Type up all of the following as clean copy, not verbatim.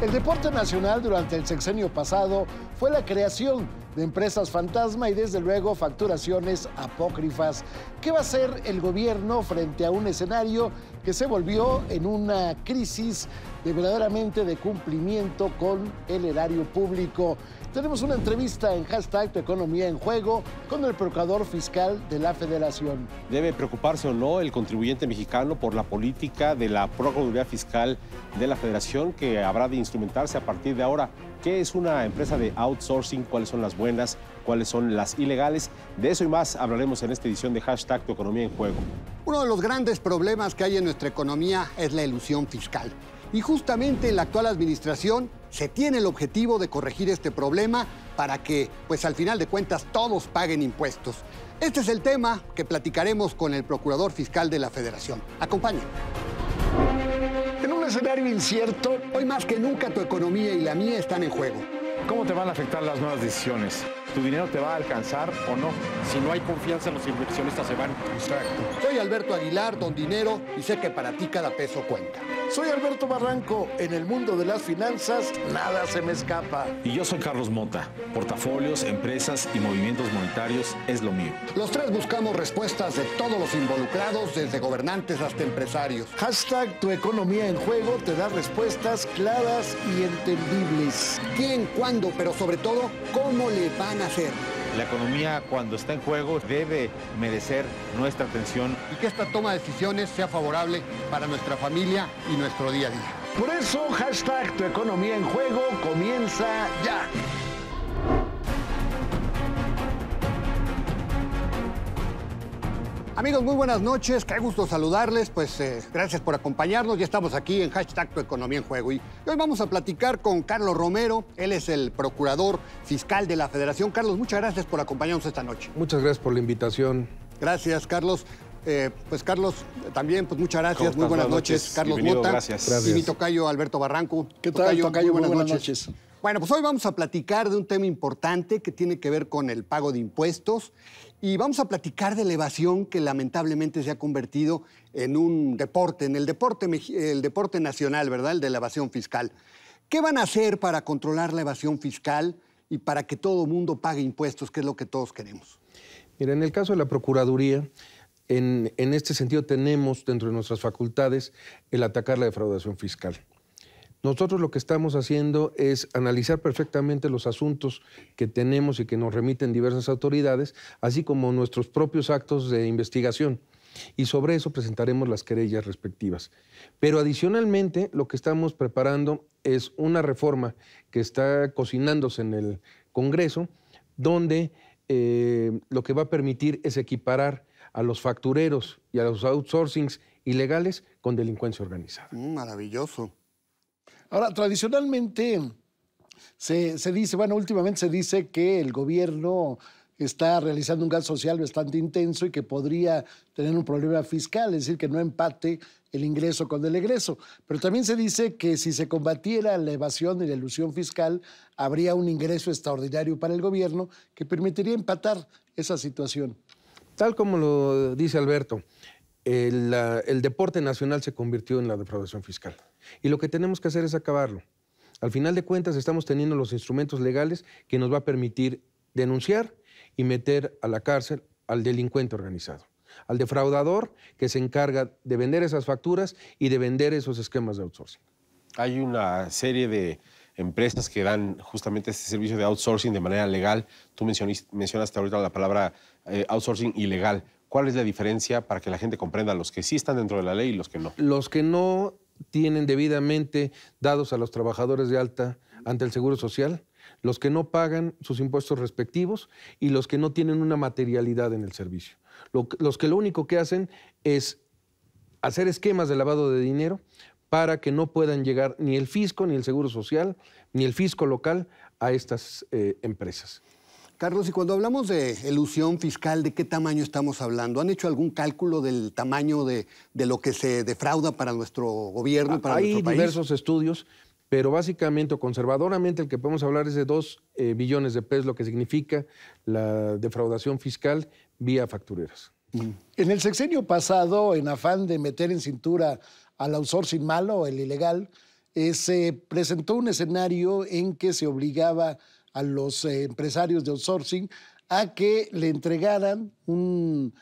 El deporte nacional durante el sexenio pasado fue la creación de empresas fantasma y desde luego facturaciones apócrifas. ¿Qué va a hacer el gobierno frente a un escenario que se volvió en una crisis verdaderamente de cumplimiento con el erario público? Tenemos una entrevista en hashtag Tu Economía en Juego con el procurador fiscal de la Federación. ¿Debe preocuparse o no el contribuyente mexicano por la política de la Procuraduría Fiscal de la Federación que habrá de instrumentarse a partir de ahora? ¿Qué es una empresa de outsourcing? ¿Cuáles son las buenas? ¿Cuáles son las ilegales? De eso y más hablaremos en esta edición de hashtag Tu Economía en Juego. Uno de los grandes problemas que hay en nuestra economía es la elusión fiscal. Y justamente en la actual administración se tiene el objetivo de corregir este problema para que, pues al final de cuentas, todos paguen impuestos. Este es el tema que platicaremos con el Procurador Fiscal de la Federación. Acompáñenme. En un escenario incierto, Hoy más que nunca tu economía y la mía están en juego. ¿Cómo te van a afectar las nuevas decisiones? ¿Tu dinero te va a alcanzar o no? Si no hay confianza, los inversionistas se van. exacto. Soy Alberto Aguilar, don Dinero, y sé que para ti cada peso cuenta. Soy Alberto Barranco. En el mundo de las finanzas, nada se me escapa. Y yo soy Carlos Mota. Portafolios, empresas y movimientos monetarios es lo mío. Los tres buscamos respuestas de todos los involucrados, desde gobernantes hasta empresarios. Hashtag Tu Economía en Juego te da respuestas claras y entendibles. ¿Quién, cuándo, pero sobre todo, cómo le van a hacer? La economía, cuando está en juego, debe merecer nuestra atención. Y que esta toma de decisiones sea favorable para nuestra familia y nuestro día a día. Por eso, hashtag Tu Economía en Juego comienza ya. Amigos, muy buenas noches, qué gusto saludarles, pues gracias por acompañarnos, ya estamos aquí en hashtag Tu Economía en Juego y hoy vamos a platicar con Carlos Romero, él es el Procurador Fiscal de la Federación. Carlos, muchas gracias por acompañarnos esta noche. Muchas gracias por la invitación. Gracias, Carlos. Pues Carlos, también pues muchas gracias, muy buenas noches. Carlos Bienvenido, Mota gracias. Y mi tocayo Alberto Barranco. ¿Qué tal, tocayo? Muy buenas noches. Bueno, pues hoy vamos a platicar de un tema importante que tiene que ver con el pago de impuestos y vamos a platicar de la evasión que lamentablemente se ha convertido en un deporte, el deporte nacional, ¿verdad? El de la evasión fiscal. ¿Qué van a hacer para controlar la evasión fiscal y para que todo mundo pague impuestos, que es lo que todos queremos? Mira, en el caso de la Procuraduría, en este sentido tenemos dentro de nuestras facultades el atacar la defraudación fiscal. Nosotros lo que estamos haciendo es analizar perfectamente los asuntos que tenemos y que nos remiten diversas autoridades, así como nuestros propios actos de investigación. Y sobre eso presentaremos las querellas respectivas. Pero adicionalmente, lo que estamos preparando es una reforma que está cocinándose en el Congreso, donde lo que va a permitir es equiparar a los factureros y a los outsourcings ilegales con delincuencia organizada. Maravilloso. Ahora, tradicionalmente se dice, bueno, últimamente se dice que el gobierno está realizando un gasto social bastante intenso y que podría tener un problema fiscal, es decir, que no empate el ingreso con el egreso. Pero también se dice que si se combatiera la evasión y la elusión fiscal, habría un ingreso extraordinario para el gobierno que permitiría empatar esa situación. Tal como lo dice Alberto, el deporte nacional se convirtió en la defraudación fiscal. Y lo que tenemos que hacer es acabarlo. Al final de cuentas, estamos teniendo los instrumentos legales que nos va a permitir denunciar y meter a la cárcel al delincuente organizado, al defraudador que se encarga de vender esas facturas y de vender esos esquemas de outsourcing. Hay una serie de empresas que dan justamente este servicio de outsourcing de manera legal. Tú mencionaste ahorita la palabra outsourcing ilegal. ¿Cuál es la diferencia para que la gente comprenda los que sí están dentro de la ley y los que no? Los que no tienen debidamente dados a los trabajadores de alta ante el Seguro Social, los que no pagan sus impuestos respectivos y los que no tienen una materialidad en el servicio. Los que lo único que hacen es hacer esquemas de lavado de dinero para que no puedan llegar ni el fisco, ni el Seguro Social, ni el fisco local a estas empresas. Carlos, y cuando hablamos de elusión fiscal, ¿de qué tamaño estamos hablando? ¿Han hecho algún cálculo del tamaño de lo que se defrauda para nuestro gobierno y para nuestro país? Hay diversos estudios, pero básicamente o conservadoramente el que podemos hablar es de 2 billones de pesos, lo que significa la defraudación fiscal vía factureras. En el sexenio pasado, en afán de meter en cintura al outsourcing malo, el ilegal, se presentó un escenario en que se obligaba a los empresarios de outsourcing a que le entregaran un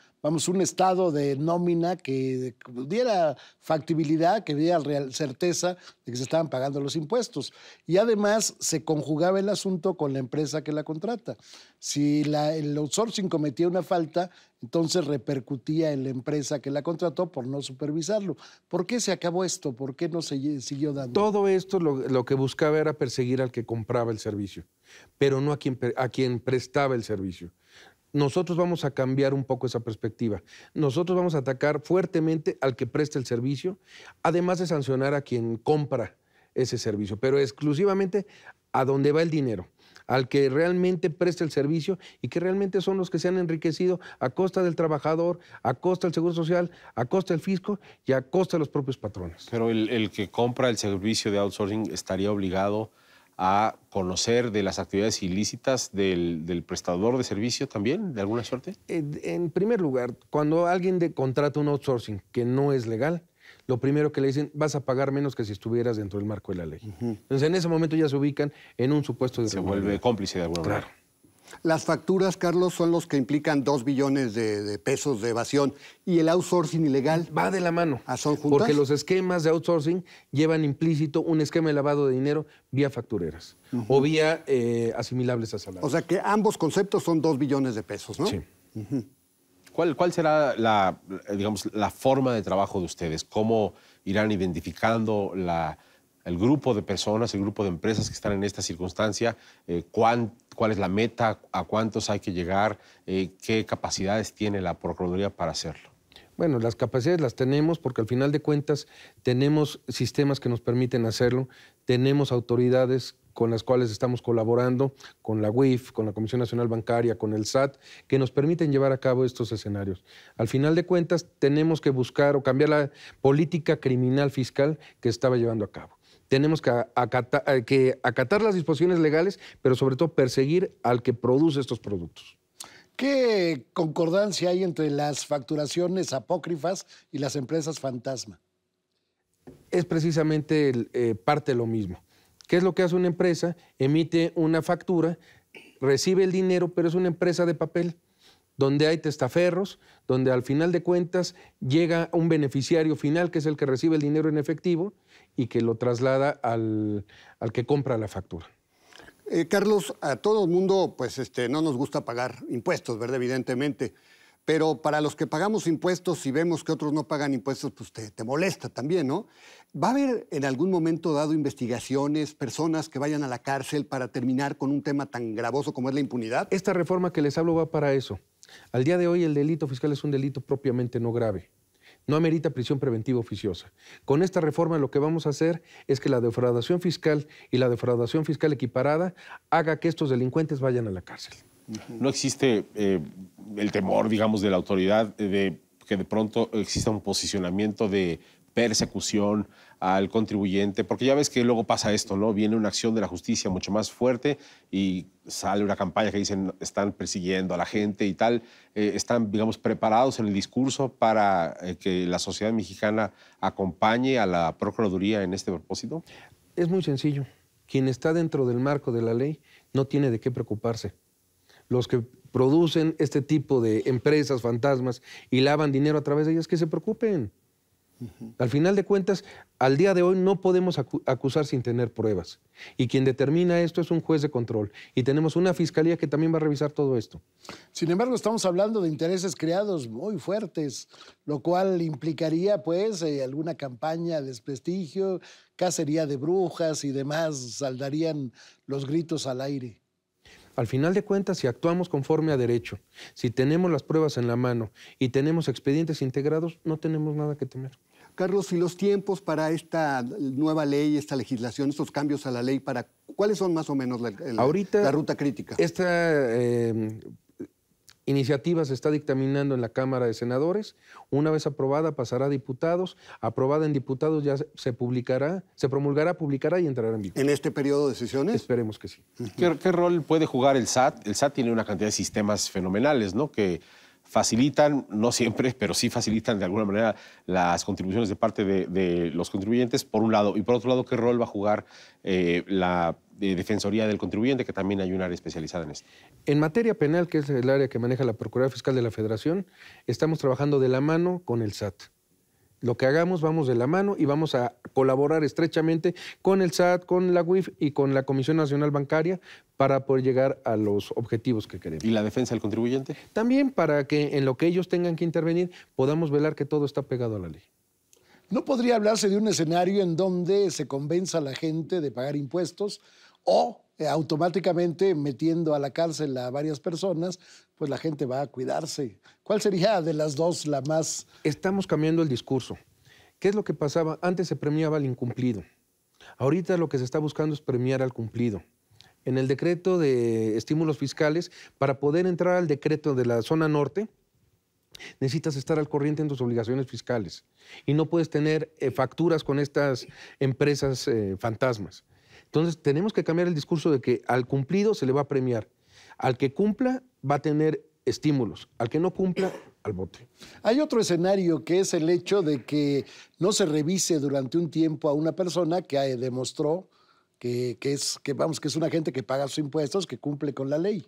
estado de nómina que diera factibilidad, que diera certeza de que se estaban pagando los impuestos. Y además se conjugaba el asunto con la empresa que la contrata. Si el outsourcing cometía una falta, entonces repercutía en la empresa que la contrató por no supervisarlo. ¿Por qué se acabó esto? ¿Por qué no se siguió dando? Todo esto lo que buscaba era perseguir al que compraba el servicio, pero no a quien prestaba el servicio. Nosotros vamos a cambiar un poco esa perspectiva. Nosotros vamos a atacar fuertemente al que presta el servicio, además de sancionar a quien compra ese servicio, pero exclusivamente a donde va el dinero, al que realmente presta el servicio y que realmente son los que se han enriquecido a costa del trabajador, a costa del Seguro Social, a costa del fisco y a costa de los propios patrones. Pero el que compra el servicio de outsourcing estaría obligado a conocer de las actividades ilícitas del prestador de servicio también, de alguna suerte? En primer lugar, cuando alguien contrata un outsourcing que no es legal, lo primero que le dicen, vas a pagar menos que si estuvieras dentro del marco de la ley. Entonces, en ese momento ya se ubican en un supuesto de irregularidad. Se vuelve cómplice de alguna manera. Las facturas, Carlos, son los que implican 2 billones de pesos de evasión. ¿Y el outsourcing ilegal? Va de la mano. ¿Son juntas? Porque los esquemas de outsourcing llevan implícito un esquema de lavado de dinero vía factureras o vía asimilables a salarios. O sea que ambos conceptos son 2 billones de pesos, ¿no? Sí. ¿Cuál será la forma de trabajo de ustedes? ¿Cómo irán identificando el grupo de personas, el grupo de empresas que están en esta circunstancia? ¿Cuál es la meta? ¿A cuántos hay que llegar? ¿Qué capacidades tiene la Procuraduría para hacerlo? Bueno, las capacidades las tenemos porque al final de cuentas tenemos sistemas que nos permiten hacerlo, tenemos autoridades con las cuales estamos colaborando, con la UIF, con la Comisión Nacional Bancaria, con el SAT, que nos permiten llevar a cabo estos escenarios. Al final de cuentas tenemos que buscar o cambiar la política criminal fiscal que estaba llevando a cabo. Tenemos que acatar las disposiciones legales, pero sobre todo perseguir al que produce estos productos. ¿Qué concordancia hay entre las facturaciones apócrifas y las empresas fantasma? Es precisamente parte de lo mismo. ¿Qué es lo que hace una empresa? Emite una factura, recibe el dinero, pero es una empresa de papel, donde hay testaferros, donde al final de cuentas llega un beneficiario final, que es el que recibe el dinero en efectivo y que lo traslada al que compra la factura. Carlos, a todo el mundo pues, no nos gusta pagar impuestos, ¿verdad? Evidentemente. Pero para los que pagamos impuestos, si vemos que otros no pagan impuestos, pues te molesta también, ¿no? ¿Va a haber en algún momento dado investigaciones, personas que vayan a la cárcel para terminar con un tema tan gravoso como es la impunidad? Esta reforma que les hablo va para eso. Al día de hoy el delito fiscal es un delito propiamente no grave. No amerita prisión preventiva oficiosa. Con esta reforma lo que vamos a hacer es que la defraudación fiscal y la defraudación fiscal equiparada haga que estos delincuentes vayan a la cárcel. ¿No existe el temor, digamos, de la autoridad de que de pronto exista un posicionamiento de persecución al contribuyente? Porque ya ves que luego pasa esto, ¿no? Viene una acción de la justicia mucho más fuerte y sale una campaña que dicen están persiguiendo a la gente y tal. ¿Están, digamos, preparados en el discurso para que la sociedad mexicana acompañe a la Procuraduría en este propósito? Es muy sencillo. Quien está dentro del marco de la ley no tiene de qué preocuparse. Los que producen este tipo de empresas fantasmas y lavan dinero a través de ellas, que se preocupen. Al final de cuentas, al día de hoy no podemos acusar sin tener pruebas. Y quien determina esto es un juez de control. Y tenemos una fiscalía que también va a revisar todo esto. Sin embargo, estamos hablando de intereses creados muy fuertes, lo cual implicaría, pues, alguna campaña de desprestigio, cacería de brujas y demás, saldarían los gritos al aire. Al final de cuentas, si actuamos conforme a derecho, si tenemos las pruebas en la mano y tenemos expedientes integrados, no tenemos nada que temer. Carlos, ¿y los tiempos para esta nueva ley, esta legislación, estos cambios a la ley, cuáles son más o menos la ruta crítica? Esta iniciativa se está dictaminando en la Cámara de Senadores. Una vez aprobada, pasará a diputados. Aprobada en diputados, ya se promulgará, publicará y entrará en vigor. ¿En este periodo de sesiones? Esperemos que sí. ¿Qué rol puede jugar el SAT? El SAT tiene una cantidad de sistemas fenomenales, ¿no? Que facilitan, no siempre, pero sí facilitan de alguna manera las contribuciones de parte de los contribuyentes, por un lado. Y por otro lado, ¿qué rol va a jugar la Defensoría del Contribuyente, que también hay un área especializada en esto? En materia penal, que es el área que maneja la Procuraduría Fiscal de la Federación, estamos trabajando de la mano con el SAT. Lo que hagamos, vamos de la mano y vamos a colaborar estrechamente con el SAT, con la UIF y con la Comisión Nacional Bancaria para poder llegar a los objetivos que queremos. ¿Y la defensa del contribuyente? También para que en lo que ellos tengan que intervenir podamos velar que todo está pegado a la ley. ¿No podría hablarse de un escenario en donde se convenza a la gente de pagar impuestos o automáticamente metiendo a la cárcel a varias personas, pues la gente va a cuidarse? ¿Cuál sería de las dos la más...? Estamos cambiando el discurso. ¿Qué es lo que pasaba? Antes se premiaba al incumplido. Ahorita lo que se está buscando es premiar al cumplido. En el decreto de estímulos fiscales, para poder entrar al decreto de la zona norte, necesitas estar al corriente en tus obligaciones fiscales y no puedes tener facturas con estas empresas fantasmas. Entonces, tenemos que cambiar el discurso de que al cumplido se le va a premiar. Al que cumpla va a tener estímulos. Al que no cumpla, al bote. Hay otro escenario que es el hecho de que no se revise durante un tiempo a una persona que demostró que es una gente que paga sus impuestos, que cumple con la ley.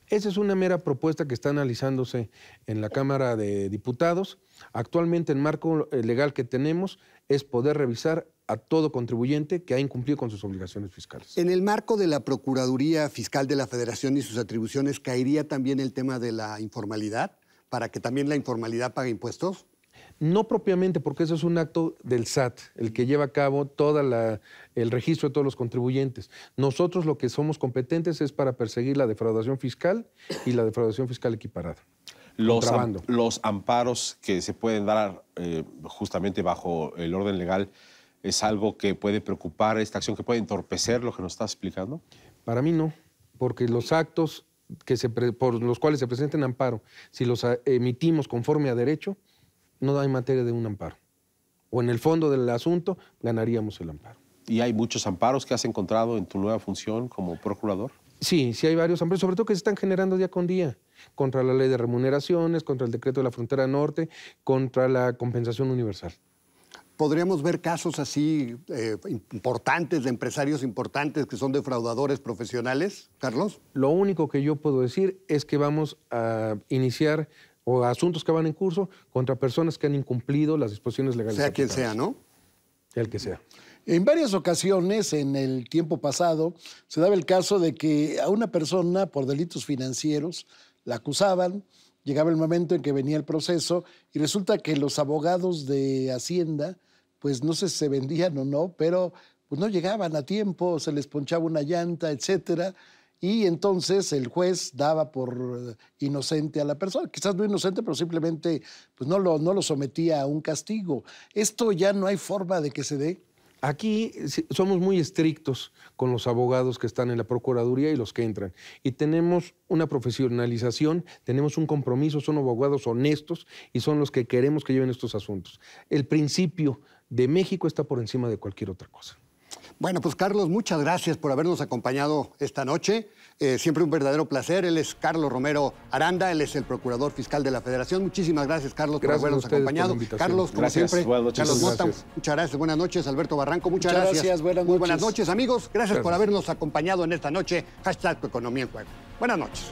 Esa es una mera propuesta que está analizándose en la Cámara de Diputados. Actualmente el marco legal que tenemos es poder revisar a todo contribuyente que ha incumplido con sus obligaciones fiscales. En el marco de la Procuraduría Fiscal de la Federación y sus atribuciones, ¿caería también el tema de la informalidad para que también la informalidad pague impuestos? No propiamente, porque eso es un acto del SAT, el que lleva a cabo todo el registro de todos los contribuyentes. Nosotros lo que somos competentes es para perseguir la defraudación fiscal y la defraudación fiscal equiparada. Los amparos que se pueden dar justamente bajo el orden legal, ¿es algo que puede preocupar esta acción, que puede entorpecer lo que nos estás explicando? Para mí no, porque los actos por los cuales se presenten amparo, si los emitimos conforme a derecho, no hay materia de un amparo. O en el fondo del asunto, ganaríamos el amparo. ¿Y hay muchos amparos que has encontrado en tu nueva función como procurador? Sí, sí hay varios amparos, sobre todo que se están generando día con día, contra la ley de remuneraciones, contra el decreto de la frontera norte, contra la compensación universal. ¿Podríamos ver casos así importantes, de empresarios importantes que son defraudadores profesionales, Carlos? Lo único que yo puedo decir es que vamos a iniciar o asuntos que van en curso contra personas que han incumplido las disposiciones legales. Sea quien sea, ¿no? Sea el que sea. En varias ocasiones, en el tiempo pasado, se daba el caso de que a una persona por delitos financieros la acusaban, llegaba el momento en que venía el proceso y resulta que los abogados de Hacienda, pues no sé si se vendían o no, pero pues no llegaban a tiempo, se les ponchaba una llanta, etcétera. Y entonces el juez daba por inocente a la persona, quizás no inocente, pero simplemente pues no lo sometía a un castigo. Esto ya no hay forma de que se dé. Aquí somos muy estrictos con los abogados que están en la Procuraduría y los que entran. Y tenemos una profesionalización, tenemos un compromiso, son abogados honestos y son los que queremos que lleven estos asuntos. El principio de México está por encima de cualquier otra cosa. Bueno, pues Carlos, muchas gracias por habernos acompañado esta noche. Siempre un verdadero placer. Él es Carlos Romero Aranda, él es el Procurador Fiscal de la Federación. Muchísimas gracias, Carlos, por habernos acompañado. Carlos, como siempre, buenas noches. Carlos Mota, Gracias. muchas gracias. Buenas noches, Alberto Barranco, muchas Gracias, gracias. buenas Muy noches. buenas noches, amigos. Gracias por habernos acompañado en esta noche. #Economía en Juego. Buenas noches.